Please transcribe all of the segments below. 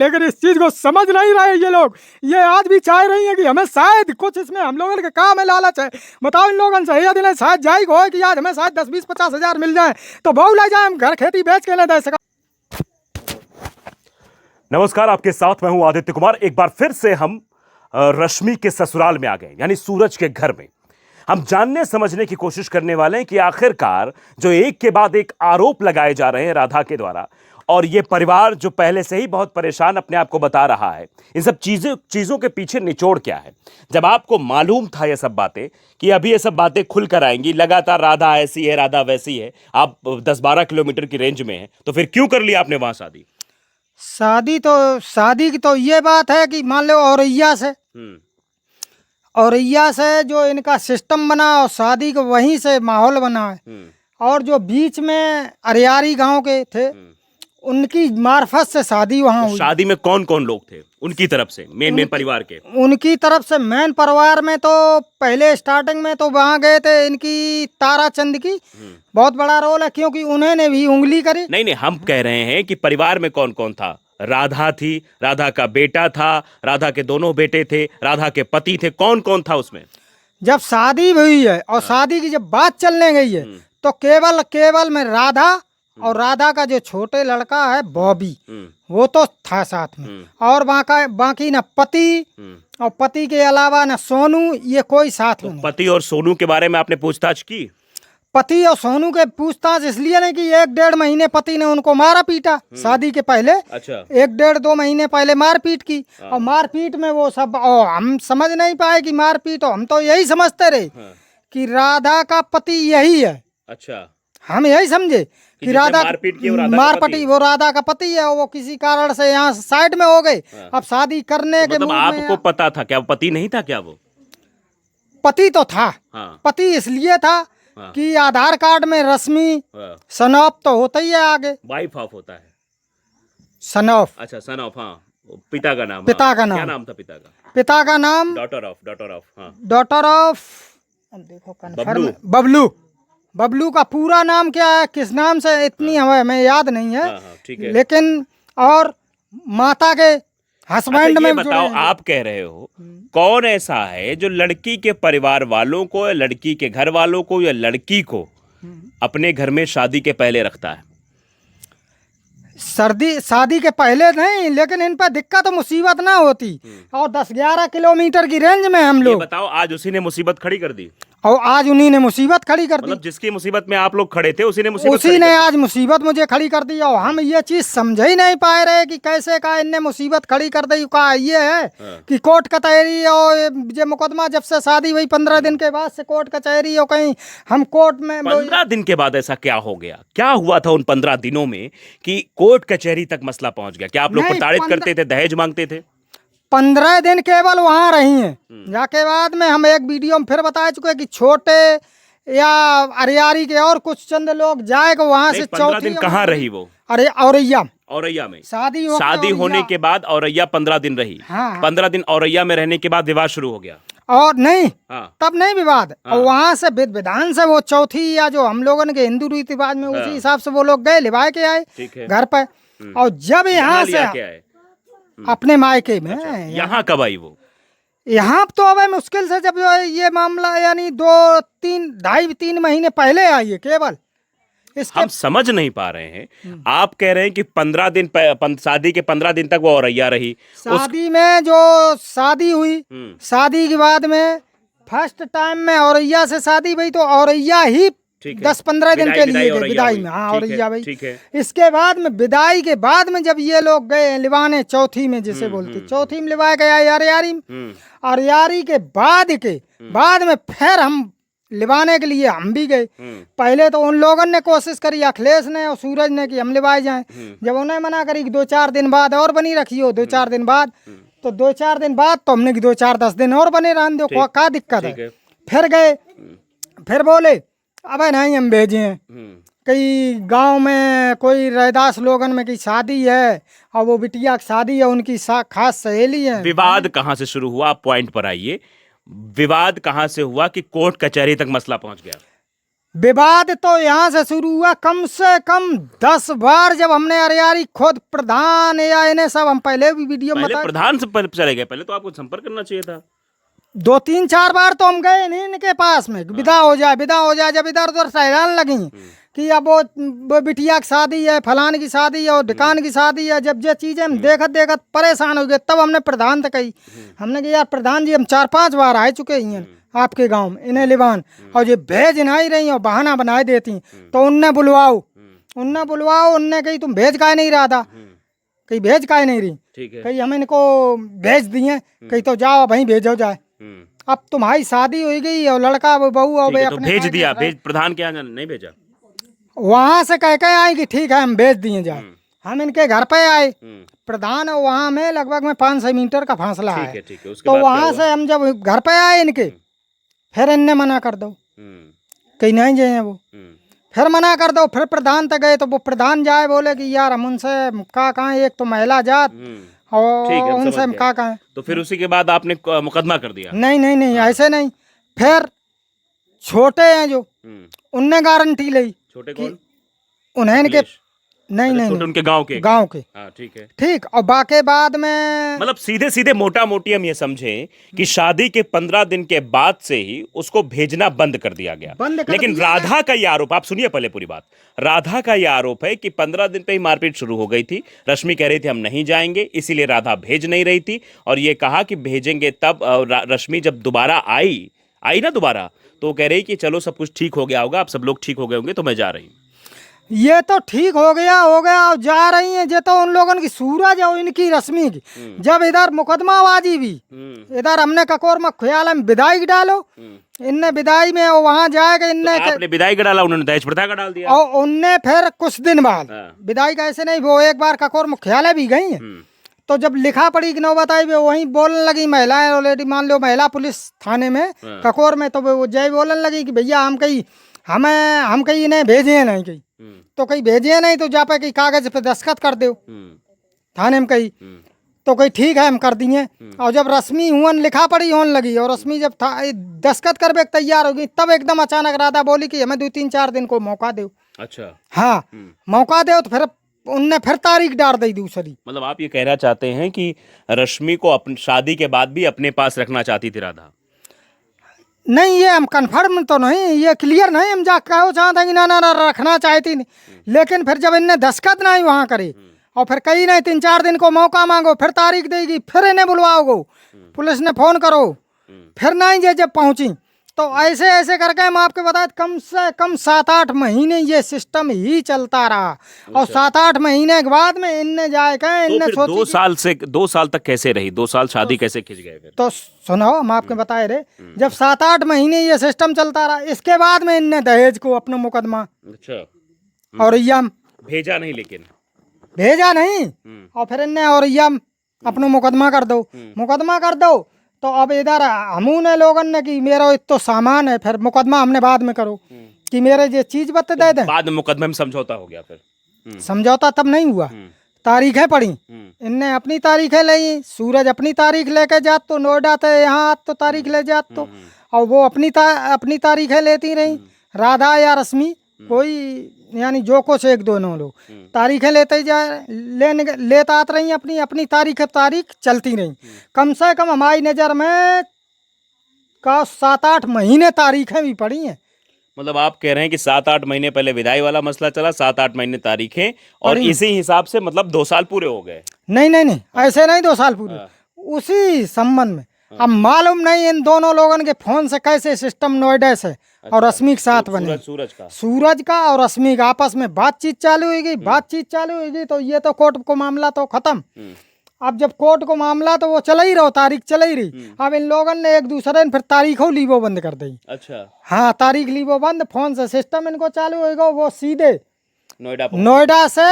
लेकिन इस चीज को समझ नहीं रहे ये लोग। ये आज भी चाह रही है कि हमें शायद कुछ इसमें हम लोगों के काम है, लालच है। बताओ इन लोगों से यह दिन शायद जायक हो कि आज हमें शायद 10-20-50 हज़ार मिल जाए तो बहु ले जाए, हम घर खेती बेच के ले दे सका। नमस्कार, आपके साथ मैं हूं आदित्य कुमार। एक बार फिर से हम रश्मि के ससुराल में आ गए, यानी सूरज के घर में। हम जानने समझने की कोशिश करने वाले हैं कि आखिरकार जो एक के बाद एक आरोप लगाए जा रहे हैं राधा के द्वारा, और ये परिवार जो पहले से ही बहुत परेशान अपने आप को बता रहा है, इन सब चीजों के पीछे निचोड़ क्या है। जब आपको मालूम था ये सब बातें कि अभी ये सब बातें खुल कर आएंगी, लगातार राधा ऐसी है, राधा वैसी है, आप 10-12 किलोमीटर की रेंज में हैं, तो फिर क्यों कर लिया आपने वहां शादी? शादी की तो ये बात है कि मान लो औरैया से जो इनका सिस्टम बना और शादी का वहीं से माहौल बना है। और जो बीच में अरियारी गांव के थे उनकी मार्फत से शादी वहां हुई। शादी में कौन कौन लोग थे उनकी तरफ से, मेन परिवार के? उनकी तरफ से मेन परिवार में तो पहले स्टार्टिंग में तो वहां गए थे इनकी ताराचंद की बहुत बड़ा रोल है, क्योंकि उन्होंने भी उंगली करी। नहीं, हम कह रहे हैं कि परिवार में कौन कौन था। राधा थी, राधा का बेटा था, राधा के दोनों बेटे थे, राधा के पति थे, कौन कौन था उसमें? जब शादी हुई है और शादी की जब बात चलने गई है तो केवल में राधा और राधा का जो छोटे लड़का है बॉबी, वो तो था साथ में। और बाकी ना पति और पति के अलावा ना सोनू, ये कोई साथ में नहीं। पति और सोनू के बारे में आपने पूछताछ की? पति और सोनू के पूछताछ इसलिए नहीं कि 1-1.5 महीने पति ने उनको मारा पीटा शादी के पहले। अच्छा। 1-1.5-2 महीने पहले मारपीट की। और मारपीट में वो सब हम समझ नहीं पाए कि मारपीट, हम तो यही समझते रहे कि राधा का पति यही है। अच्छा, हम यही समझे कि राधा मारपीट की वो राधा का पति है, वो किसी कारण से यहाँ साइड में हो गए। अब शादी करने के मतलब आपको पता था क्या पति नहीं था क्या? वो पति तो था। हाँ। पति इसलिए था कि आधार कार्ड में रश्मि सन ऑफ तो होता ही है, आगे वाइफ ऑफ होता है, सन ऑफ। अच्छा, सन ऑफ। हाँ, पिता का नाम। पिता का नाम क्या नाम था पिता का? पिता का नाम डॉटर ऑफ। हाँ, डॉटर ऑफ। देखो कन्फर्म, बबलू का पूरा नाम क्या है, किस नाम से, इतनी हमें याद नहीं है। ठीक है। लेकिन और माता के हस्बैंड में बताओ, आप कह रहे हो कौन ऐसा है जो लड़की के परिवार वालों को या लड़की के घर वालों को या लड़की को अपने घर में शादी के पहले रखता है? शादी के पहले नहीं, लेकिन इन पर दिक्कत मुसीबत ना होती। और 10-11 किलोमीटर की रेंज में हम लोग। बताओ, आज उसी ने मुसीबत खड़ी कर दी। और आज उन्हीं ने मुसीबत खड़ी कर दी। मतलब जिसकी मुसीबत में आप लोग खड़े थे उसी ने आज मुसीबत मुझे खड़ी कर दी। और हम ये चीज समझ ही नहीं पाए रहे कि कैसे का इनने मुसीबत खड़ी कर दी। का ये है कि कोर्ट कचहरी और ये मुकदमा जब से शादी हुई 15 दिन के बाद से कोर्ट कचहरी और कहीं हम कोर्ट में 15 दिन के बाद ऐसा क्या हो गया? क्या हुआ था उन 15 दिनों में कि कोर्ट कचहरी तक मसला पहुंच गया? क्या आप लोग प्रताड़ित करते थे, दहेज मांगते थे? 15 दिन केवल वहाँ रही हैं। जाके बाद में हम एक वीडियो में फिर बता चुके कि छोटे या अरियारी के और कुछ चंद लोग जाएगा वहाँ से। 15 दिन कहाँ रही वो? अरे औरैया में शादी होने के बाद औरैया 15 दिन रही। हाँ। 15 दिन औरैया में रहने के बाद विवाद शुरू हो गया। और नहीं, तब नहीं विवाद। और वहाँ से विधान से वो चौथी या जो हम लोगों के हिंदू रीति रिवाज में उसी हिसाब से वो लोग गए, लिवाए के आए घर पर। और जब यहाँ से अपने मायके में। अच्छा, यहाँ कब आई वो? यहाँ तो अब मुश्किल से जब ये मामला यानी 2-3 महीने पहले आई है केवल। हम समझ नहीं पा रहे हैं। आप कह रहे हैं कि 15 दिन शादी के 15 दिन तक वो औरैया रही। शादी में जो शादी हुई, शादी के बाद में फर्स्ट टाइम में औरैया से शादी हुई तो औरैया ही 10-15 दिन के लिए विदाई में। हाँ, औरैया भाई। इसके बाद में विदाई के बाद में जब ये लोग गए लिवाने चौथी में, जिसे बोलते चौथी में लिवाया गया अरियारी में। अरियारी के बाद में फिर हम लिवाने के लिए हम भी गए। पहले तो उन लोगों ने कोशिश करी, अखिलेश ने और सूरज ने, कि हम लिवाए जाएं। जब उन्हें मना करी कि 2-4 दिन बाद और बनी रखियो, 2-4 दिन बाद, तो 2-4 दिन बाद तो हमने कि 2-4-10 दिन और बने रहने दो, क्या दिक्कत है। फिर गए, फिर बोले अबे नहीं हम भेजे। कई गांव में कोई रैदास लोगन में की शादी है और वो बिटिया की शादी है, उनकी खास सहेली है। विवाद कहाँ से शुरू हुआ? पॉइंट पर आइए। विवाद कहाँ से हुआ कि कोर्ट कचहरी तक मसला पहुंच गया? विवाद तो यहाँ से शुरू हुआ कम से कम 10 बार, जब हमने अरियारी खुद प्रधान या इन्हें सब हम पहले भी वीडियो में पहले प्रधान से चले गए, पहले तो आपको संपर्क करना चाहिए था। 2-3-4 बार तो हम गए नहीं इनके पास में, विदा हो जाए विदा हो जाए। जब इधर उधर सहलान लगी कि अब वो बिटिया की शादी है, फलान की शादी है और ढिकान की शादी है, जब ये चीजें हम देखत देखत परेशान हो गए, तब हमने प्रधान तक कही, हमने कहा यार प्रधान जी हम 4-5 बार आ चुके हैं आपके गांव में इन्हें लिवान, और ये भेज नहीं रही और बहाना बनाए देती, तो उनने बुलवाओ उनने कही तुम भेज काहे नहीं रहा था, कहीं भेज काहे नहीं रही, कहीं हम इनको भेज दिए, कहीं तो जाओ वहीं भेजो जाए। अब तुम्हारी शादी हो गई और लड़का बहू और तो भेज दिया, भेज प्रधान के यहाँ नहीं भेजा, वहां से कह के आए कि ठीक है हम भेज दिए जाए। हम इनके घर पे आए, प्रधान और वहाँ में लगभग में 500 मीटर का फासला है, तो वहां से हम जब घर पे आए इनके, फिर इनने मना कर दो, कहीं नहीं जाए वो, फिर मना कर दो, फिर प्रधान तक गए, तो वो प्रधान जाए बोले कि यार हम उनसे का कहा, एक तो महिला जात और उनसे हम का कहा। तो फिर उसी के बाद आपने मुकदमा कर दिया? नहीं ऐसे नहीं, फिर छोटे हैं जो उनने गारंटी ली, छोटे कौन? उन्हें के नहीं उनके गांव के ठीक है ठीक। और बाकी बाद में मतलब सीधे मोटा मोटी हम ये समझें कि शादी के 15 दिन के बाद से ही उसको भेजना बंद कर दिया गया। लेकिन राधा का ये आरोप, आप सुनिए पहले पूरी बात, राधा का ये आरोप है कि 15 दिन पे ही मारपीट शुरू हो गई थी। रश्मि कह रही थी हम नहीं जाएंगे, इसीलिए राधा भेज नहीं रही थी, और ये कहा कि भेजेंगे तब। रश्मि जब दोबारा आई ना दोबारा, तो कह रही कि चलो सब कुछ ठीक हो गया होगा, आप सब लोग ठीक हो गए होंगे, तो मैं जा रही हूँ। ये तो ठीक हो गया और जा रही हैं, ये तो उन लोगों की सूरज और इनकी रश्मि की। जब इधर मुकदमाबाजी भी, इधर हमने ककोर में ख्याल में विदाई डालो, इनने विदाई में वहाँ जाएगा, इनने तो आपने विदाई का डाला, उन्होंने दहेज प्रथा का डाल दिया, और उनने फिर कुछ दिन बाद विदाई का ऐसे नहीं, वो एक बार ककोर मुख्यालय भी गई है, तो जब लिखा पड़ी कि नौबत आई, वहीं बोलने लगी महिलाएं ऑलरेडी, मान लो महिला पुलिस थाने में ककोर में, तो वो जय बोलने लगी कि भैया हम कहीं इन्हें भेजे नहीं, कहीं तो कहीं भेजे नहीं, तो जा पे कहीं कागज पे दस्तखत कर दो थाने में कहीं, तो कहीं ठीक है हम कर दिए। और जब रश्मि हुन लिखा पड़ी होने लगी, और रश्मि जब दस्तखत करने तैयार होगी, तब एकदम अचानक राधा बोली कि हमें 2-3-4 दिन को मौका दो। अच्छा, हाँ मौका दो, तो फिर उनने फिर तारीख डाल दी दूसरी। मतलब आप ये कहना चाहते हैं कि रश्मि को अपनी शादी के बाद भी अपने पास रखना चाहती थी राधा? नहीं, ये हम कन्फर्म तो नहीं, ये क्लियर नहीं, हम जा कहो चाहते हैं कि ना रखना चाहती नहीं, लेकिन फिर जब इनने दस्तखत नहीं वहाँ करे, और फिर कहीं नहीं 3-4 दिन को मौका मांगो, फिर तारीख देगी, फिर इन्हें बुलवाओगे, पुलिस ने फोन करो, फिर नहीं ये जब पहुँची, तो ऐसे करके हम आपके बताए कम से कम 7-8 महीने ये सिस्टम ही चलता रहा। और 7-8 महीने के बाद में इनने जाके इनने तो 2 साल तक कैसे रही, 2 साल शादी कैसे खिंच गए फिर? तो सुनो हम आपके बताए रहे, जब 7-8 महीने ये सिस्टम चलता रहा, इसके बाद में इनने दहेज को अपना मुकदमा, अच्छा, और भेजा नहीं, लेकिन भेजा नहीं, और फिर इनने और अपना मुकदमा कर दो, तो अब इधर हमने लोगों ने कि मेरा तो सामान है, फिर मुकदमा हमने बाद में करो कि मेरे ये चीज बता दे दें, बाद में मुकदमे में समझौता हो गया। फिर समझौता तब नहीं हुआ, तारीखें पड़ी, इनने अपनी तारीखें ली, सूरज अपनी तारीख लेके जात, तो नोएडा तो यहाँ तो तारीख ले जात, तो और वो अपनी तारीखें लेती रही, राधा या रश्मि कोई यानी जो कुछ एक दोनों लोग तारीखें लेता आत रही, अपनी तारीख चलती रही। कम से कम हमारी नज़र में का 7-8 महीने तारीखें भी पड़ी हैं। मतलब आप कह रहे हैं कि 7-8 महीने पहले विदाई वाला मसला चला, 7-8 महीने तारीखें, और इसी हिसाब से मतलब 2 साल पूरे हो गए? नहीं, ऐसे नहीं 2 साल पूरे, उसी संबंध में। अब मालूम नहीं इन दोनों लोगों के फोन से कैसे सिस्टम नोएडा से और रश्मि के साथ बने, सूरज का और रश्मि का आपस में बातचीत चालू हो गई, तो ये तो कोर्ट को मामला तो खत्म। अब जब कोर्ट को मामला तो वो चला ही रहो, तारीख चला ही रही। अब इन लोगों ने एक दूसरे ने फिर तारीखों लीवो बंद कर दी। अच्छा, हाँ तारीख लीवो बंद, फोन से सिस्टम इनको चालू होगा, वो सीधे नोएडा से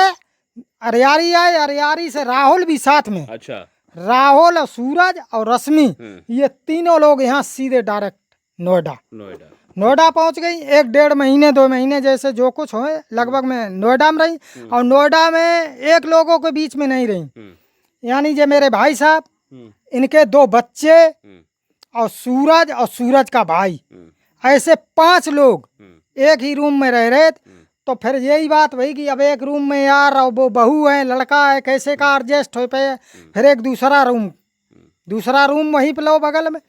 अरियारी आए, अरियारी से राहुल भी साथ में। अच्छा, राहुल और सूरज और रश्मि ये तीनों लोग यहाँ सीधे डायरेक्ट नोएडा पहुँच गई। 1-1.5 महीने 2 महीने जैसे जो कुछ हो लगभग में नोएडा में रही, और नोएडा में एक लोगों के बीच में नहीं रही, यानी जो मेरे भाई साहब, इनके 2 बच्चे और सूरज का भाई, ऐसे 5 लोग एक ही रूम में रह रहे थे, तो फिर यही बात वही कि अब एक रूम में यार और वो बहू है लड़का है कैसे का एडजस्ट हो पे, फिर एक दूसरा रूम वहीं पे लो बगल में।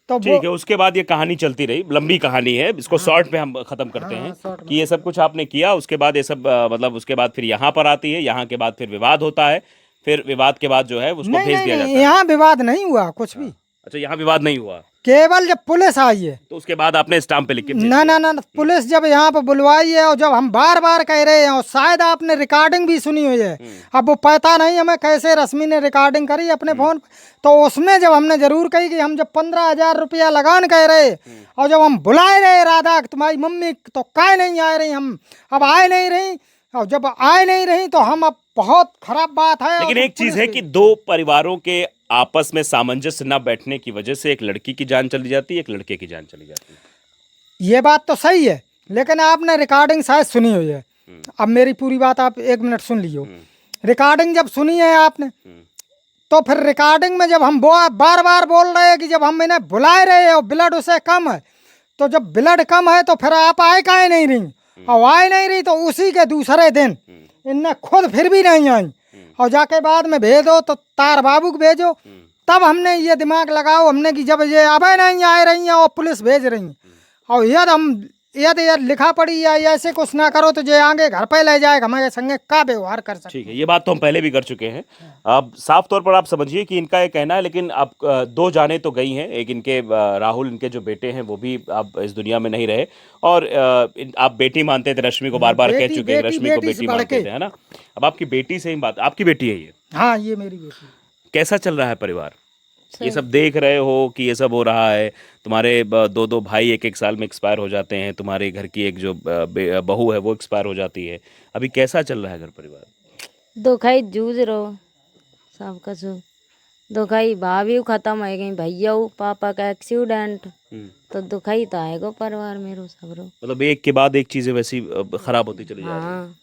तो ठीक है, उसके बाद ये कहानी चलती रही, लंबी कहानी है, इसको शॉर्ट में हम खत्म करते हैं कि ये सब कुछ आपने किया, उसके बाद ये सब मतलब उसके बाद फिर यहाँ पर आती है, यहाँ के बाद फिर विवाद होता है, फिर विवाद के बाद जो है उसको भेज दिया जाता है। यहाँ विवाद नहीं हुआ कुछ भी। अच्छा, यहाँ विवाद नहीं हुआ, केवल जब पुलिस आई है तो उसके बाद आपने स्टाम्प पे लिख के ना पुलिस जब यहाँ पे बुलवाई है और जब हम बार बार कह रहे हैं और शायद आपने रिकॉर्डिंग भी सुनी हुई है, अब वो पता नहीं हमें कैसे रश्मि ने रिकॉर्डिंग करी अपने फोन, तो उसमें जब हमने जरूर कही कि हम जब 15,000 रुपया लगान कह रहे और जब हम बुलाए रहे राधा तुम्हारी मम्मी तो काय नहीं आ रही, हम अब आए नहीं रही, और जब आए नहीं रही तो हम अब बहुत खराब बात है। लेकिन एक चीज है कि दो परिवारों के आपस में सामंजस्य न बैठने की वजह से एक लड़की की जान चली जाती है, एक लड़के की जान चली जाती है। ये बात तो सही है, लेकिन आपने रिकॉर्डिंग शायद सुनी हुई है। अब मेरी पूरी बात आप 1 मिनट सुन लियो। रिकॉर्डिंग जब सुनी है आपने, तो फिर रिकॉर्डिंग में जब हम बार बार बोल रहे हैं कि जब हम इन्हें बुलाए रहे और ब्लड उसे कम है, तो जब ब्लड कम है तो फिर आप आए काहे नहीं रही, और आए नहीं रही तो उसी के दूसरे दिन इनने खुद फिर भी नहीं आई, और जाके बाद में भेजो तो तार बाबू को भेजो, तब हमने ये दिमाग लगाओ हमने कि जब ये अब नहीं आ रही हैं और पुलिस भेज रही हैं, और यदि लिखा पड़ी या ऐसे कुछ ना करो तो जो आगे घर पे ले जाएगा हमारे संगे का व्यवहार कर सकते। ठीक है, ये बात तो हम पहले भी कर चुके हैं। अब साफ तौर पर आप समझिए कि इनका ये कहना है, लेकिन अब 2 जाने तो गई हैं, एक इनके राहुल इनके जो बेटे हैं वो भी अब इस दुनिया में नहीं रहे, और आप बेटी मानते थे, रश्मि को बार बार कह चुके हैं, रश्मि को बेटी मानते थे, है ना। अब आपकी बेटी से ही बात, आपकी बेटी है ये? हाँ, ये मेरी बेटी। कैसा चल रहा है परिवार? ये सब देख रहे हो कि ये सब हो रहा है, तुम्हारे 2 भाई 1 साल में एक्सपायर हो जाते हैं, तुम्हारे घर की एक जो बहू है वो एक्सपायर हो जाती है, अभी कैसा चल रहा है घर परिवार? दुखाई जूझ रहो सब कुछ, दुखाई भाभी खत्म है गई, भैया पापा का एक्सीडेंट, तो दुखाई तो आएगा परिवार मेरो सब रो। मतलब एक के बाद एक चीजें वैसी खराब होती चली जा रही हाँ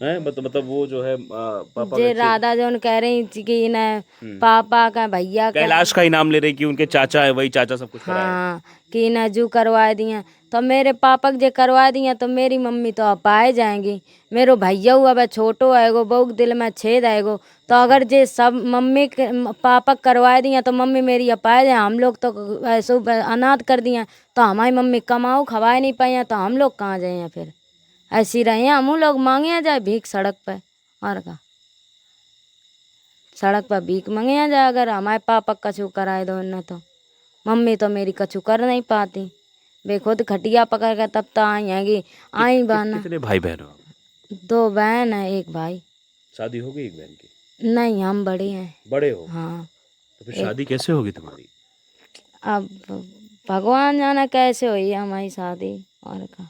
है, मतलब वो जो है पापा जे राधा जो कह रही थी कि इन्हें पापा का भैया का कैलाश का ही नाम ले रही कि उनके चाचा है, वही चाचा सब कुछ कराया। हाँ कि इन्हें जू करवा दिया, तो मेरे पापा जे करवा दिया तो मेरी मम्मी तो अपाए जाएंगी, मेरो भैया हुआ वह छोटो आएगो, बहू के दिल में छेद आएगो, तो अगर जे सब मम्मी के पापा करवा दिया तो मम्मी मेरी अपाए जाए, हम लोग तो ऐसे अनाथ कर दिया, तो हमारी मम्मी कमाओ खवाए नहीं पाए, तो हम लोग कहाँ जाए, फिर ऐसी रहे हम लोग मांगे जाए भीख सड़क पे, और का सड़क पर भीख मांगे जाए, अगर हमारे पापा कछु कराए दो न, तो मम्मी तो मेरी कछु कर नहीं पाती, वे खुद खटिया पकड़ के तब तो आई है आई बहना। कितने भाई बहन हो? 2 बहन है 1 भाई। शादी हो गई एक बहन की? नहीं, हम बड़े हैं। बड़े हो? हाँ। तो फिर शादी कैसे होगी तुम्हारी? अब भगवान जाने कैसे हुई है हमारी शादी, और का।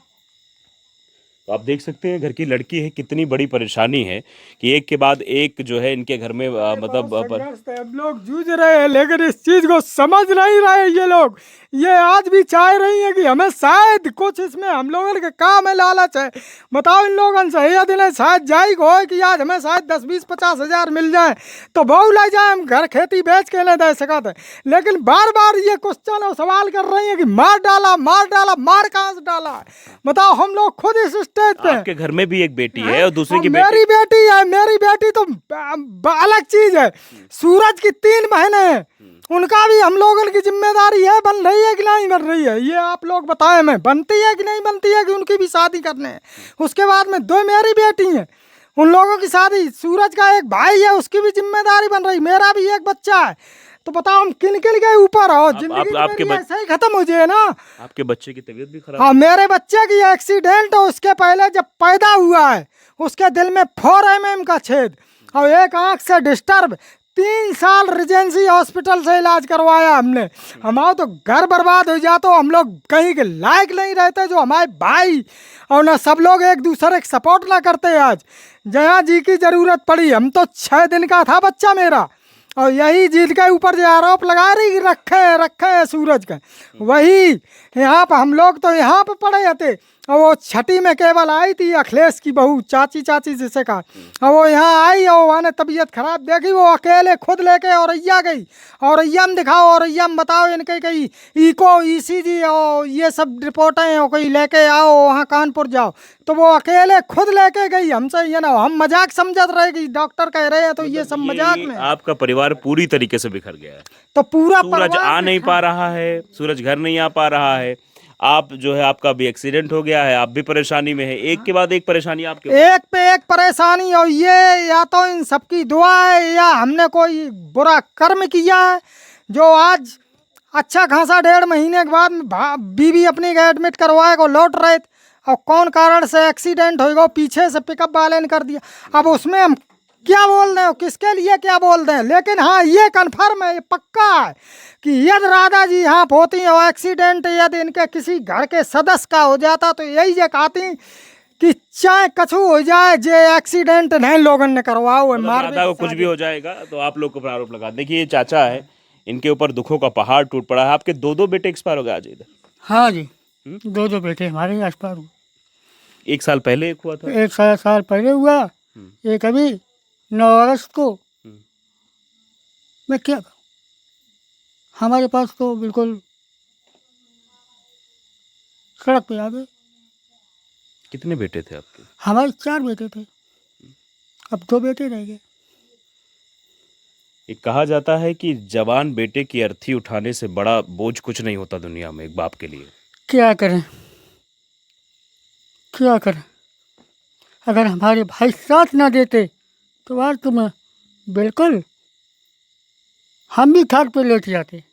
तो आप देख सकते हैं घर की लड़की है, कितनी बड़ी परेशानी है कि एक के बाद एक जो है इनके घर में मतलब हम लोग जूझ रहे हैं, लेकिन इस चीज को समझ नहीं रहे ये लोग। ये आज भी चाह रही है कि हमें शायद कुछ इसमें हम लोगों के काम है, लालच है। बताओ इन लोगों से यह दिन शायद जाई हो कि आज हमें शायद 10, 20, 50 हजार मिल जाए तो बहु ले जाए, हम घर खेती बेच के नहीं दे सकते, लेकिन बार बार ये क्वेश्चन और सवाल कर रही है कि मार डाला, मार कहाँ से डाला। बताओ हम लोग खुद इस स्टेज पे। आपके घर में भी एक बेटी है और दूसरी की मेरी बेटी है, मेरी बेटी तो अलग चीज है। सूरज की 3 बहनें हैं, उनका भी हम लोगों की जिम्मेदारी है, बन रही है कि नहीं बन रही है, ये आप लोग बताएं, मैं बनती है कि नहीं बनती है कि उनकी भी शादी करने है। उसके बाद में 2 मेरी बेटी हैं, उन लोगों की शादी, सूरज का एक भाई है उसकी भी जिम्मेदारी बन रही, मेरा भी एक बच्चा है, तो बताओ हम किन किन के ऊपर हो। जिंदगी आपके ऐसे ही खत्म हो जाए ना। आपके बच्चे की तबीयत भी खराब? हाँ, मेरे बच्चे की एक्सीडेंट, उसके पहले जब पैदा हुआ है उसके दिल में 4 mm का छेद और एक आंख से डिस्टर्ब, 3 साल रिजेंसी हॉस्पिटल से इलाज करवाया हमने। हमारा तो घर बर्बाद हो जाता, तो हम लोग कहीं के लायक नहीं रहते, जो हमारे भाई और ना सब लोग एक दूसरे के सपोर्ट ना करते। आज जया जी की जरूरत पड़ी, हम तो 6 दिन का था बच्चा मेरा, और यही जीत के ऊपर जो आरोप लगा रही रखे है सूरज का, वही यहाँ पर हम लोग तो यहाँ पे पड़े थे। और वो छठी में केवल आई थी अखिलेश की बहू, चाची जिसे कहा, और वो यहाँ आई और वहाँ ने तबीयत खराब देखी, वो अकेले खुद लेके औरैया गई, औरैया में दिखाओ, औरैया में बताओ इनके कहीं इको ECG और ये सब रिपोर्टें हैं, कहीं लेके आओ, वहाँ कानपुर जाओ, तो वो अकेले खुद लेके गई। हमसे ये ना हम मजाक समझत रहेगी, डॉक्टर कह रहे हैं तो ये सब मजाक में। आपका परिवार पूरी तरीके से बिखर गया है, तो पूरा सूरज आ नहीं पा रहा है, सूरज घर नहीं आ पा रहा है, आप जो है आपका भी एक्सीडेंट हो गया है, आप भी परेशानी में है, एक के बाद एक परेशानी आपके, एक पे एक परेशानी। और ये या तो इन सबकी दुआ है या हमने कोई बुरा कर्म किया है, जो आज अच्छा खासा 1.5 महीने के बाद बीवी अपनी एडमिट करवाए को लौट रहे थे, और कौन कारण से एक्सीडेंट हो गया, पीछे से पिकअप वाले ने कर दिया। अब उसमें हम क्या बोल रहे हो, किसके लिए क्या बोल रहे हैं, लेकिन हाँ ये कन्फर्म है, ये पक्का है कि यदि राधा जी यहाँ होती और एक्सीडेंट यदि इनके किसी घर के सदस्य का हो जाता तो यही ये कहती कि चाहे कछु हो जाए, जे एक्सीडेंट नहीं लोगों ने करवाओ, मार राधा को कुछ भी हो जाएगा तो आप लोग को आरोप लगा। देखिए ये चाचा है, इनके ऊपर दुखों का पहाड़ टूट पड़ा है। आपके 2 बेटे एक्सपायर हो गए आज इधर? हाँ जी, 2 बेटे हमारे एक्सपायर हुए। 1 साल पहले एक हुआ था, 1 साल पहले हुआ, एक अभी 9 अगस्त को। मैं क्या करूं, हमारे पास तो बिल्कुल सड़क पे आ गए। कितने बेटे थे आपके? हमारे 4 बेटे थे, अब 2 बेटे रह गए। एक कहा जाता है कि जवान बेटे की अर्थी उठाने से बड़ा बोझ कुछ नहीं होता दुनिया में एक बाप के लिए। क्या करें, क्या करें, अगर हमारे भाई साथ ना देते तो आज तो मैं बिल्कुल हम भी खाट पे लेट जाते।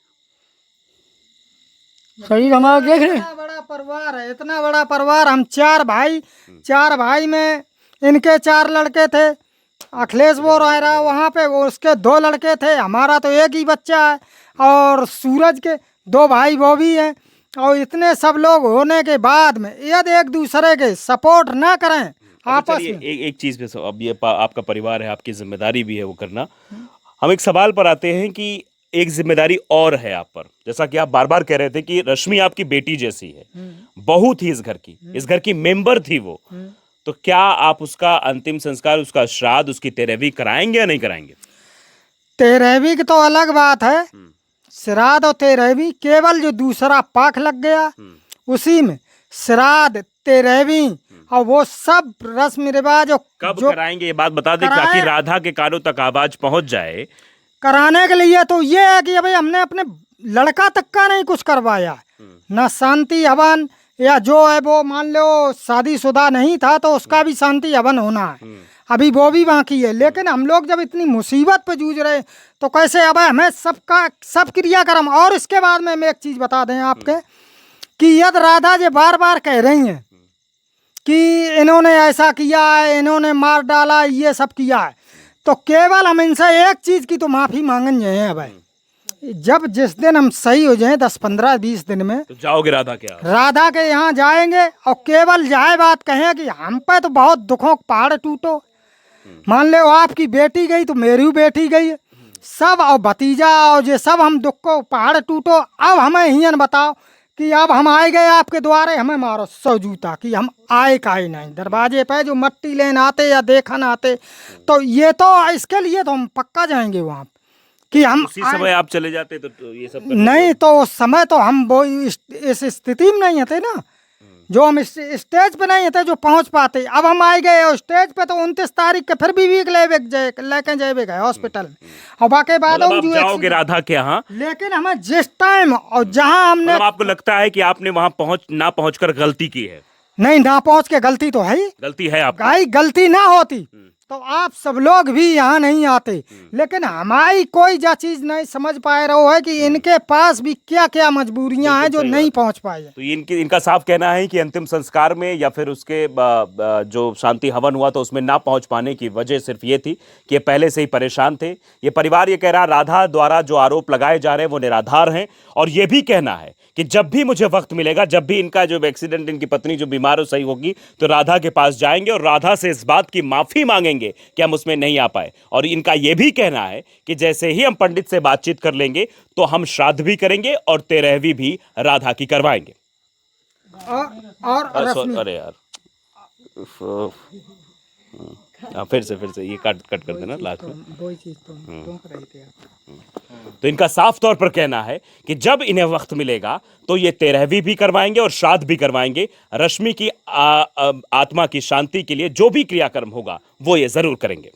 शरीर हमारा देख रहे, इतना बड़ा परिवार है, इतना बड़ा परिवार, हम 4 भाई, 4 भाई में इनके 4 लड़के थे, अखिलेश वो रहा वहाँ पे, वो उसके 2 लड़के थे, हमारा तो एक ही बच्चा है, और सूरज के 2 भाई वो भी हैं। और इतने सब लोग होने के बाद में यदि एक दूसरे के सपोर्ट ना करें आपस में, एक चीज पे अब ये आपका परिवार है, आपकी जिम्मेदारी भी है वो करना। हम एक सवाल पर आते हैं कि एक जिम्मेदारी और है आप पर, जैसा कि आप बार बार कह रहे थे कि रश्मि आपकी बेटी जैसी है, बहू थी इस घर की, इस घर की मेंबर थी वो, तो क्या आप उसका अंतिम संस्कार, उसका श्राद्ध, उसकी 13वीं कराएंगे या नहीं कराएंगे? 13वीं की तो अलग बात है, श्राद्ध और 13वीं केवल जो दूसरा पाक लग गया उसी में श्राद्ध 13वीं और वो सब रस्म रिवाज कब कराएंगे ये बात बता दें ताकि राधा के कानों तक आवाज पहुंच जाए। कराने के लिए तो ये है कि भाई हमने अपने लड़का तक का नहीं कुछ करवाया, ना शांति हवन, या जो है वो मान लो शादीशुदा नहीं था तो उसका भी शांति हवन होना है, अभी वो भी बाकी है। लेकिन हम लोग जब इतनी मुसीबत पे जूझ रहे तो कैसे अब हमें सबका सब क्रियाक्रम। और इसके बाद में हम एक चीज़ बता दें आपके कि यदि राधा जी बार बार कह रही हैं कि इन्होंने ऐसा किया है, इन्होंने मार डाला, ये सब किया है, तो केवल हम इनसे एक चीज़ की तो माफ़ी मांगन जाए हैं भाई, जब जिस दिन हम सही हो जाएं 10, 15, 20 दिन में तो जाओगे राधा के यहाँ? राधा के यहाँ जाएंगे और केवल जाए बात कहें कि हम पे तो बहुत दुखों का पहाड़ टूटो, मान लो आपकी बेटी गई तो मेरी भी बेटी गई सब, और भतीजा और ये सब, हम दुख को पहाड़ टूटो। अब हमें हियन बताओ कि अब हम आए गए आपके द्वारे, हमें मारो 100 जूता कि हम आए काहे नहीं दरवाजे पे, जो मट्टी लेने आते या देखन आते, तो ये तो इसके लिए तो हम पक्का जाएंगे वहाँ कि हम उसी समय आप चले जाते तो ये सब नहीं, तो उस समय तो हम वो इस स्थिति में नहीं थे ना, जो हम स्टेज पे नहीं थे जो पहुंच पाते। अब हम आए गए और स्टेज पे तो 29 तारीख के फिर भी वीक लेके जाए हॉस्पिटल में, और बाकी बाद मतलब जाओगे राधा के यहाँ, लेकिन हमें जिस टाइम और जहां हमने, मतलब आपको लगता है कि आपने वहां ना पहुंचकर गलती की है? नहीं, ना पहुंच के गलती तो है ही, गलती है आपकी, गलती ना होती तो आप सब लोग भी यहाँ नहीं आते। लेकिन हमारी कोई जा चीज नहीं समझ पाए रहो है कि इनके पास भी क्या क्या मजबूरियां हैं जो नहीं पहुंच पाए। तो इनका साफ कहना है कि अंतिम संस्कार में या फिर उसके जो शांति हवन हुआ तो उसमें ना पहुंच पाने की वजह सिर्फ ये थी कि ये पहले से ही परेशान थे। ये परिवार ये कह रहा राधा द्वारा जो आरोप लगाए जा रहे हैं वो निराधार हैं, और ये भी कहना है कि जब भी मुझे वक्त मिलेगा, जब भी इनका जो एक्सीडेंट, इनकी पत्नी जो बीमार हो सही होगी तो राधा के पास जाएंगे और राधा से इस बात की माफी मांगेंगे कि हम उसमें नहीं आ पाए। और इनका यह भी कहना है कि जैसे ही हम पंडित से बातचीत कर लेंगे तो हम श्राद्ध भी करेंगे और 13वीं भी राधा की करवाएंगे। और रश्मि। अरे यार फिर से ये कट कर देना लास्ट में। वही चीज तो टोक रहे थे आप। तो इनका साफ तौर पर कहना है कि जब इन्हें वक्त मिलेगा तो ये 13वीं भी करवाएंगे और श्राद्ध भी करवाएंगे। रश्मि की आत्मा की शांति के लिए जो भी क्रियाकर्म होगा वो ये जरूर करेंगे।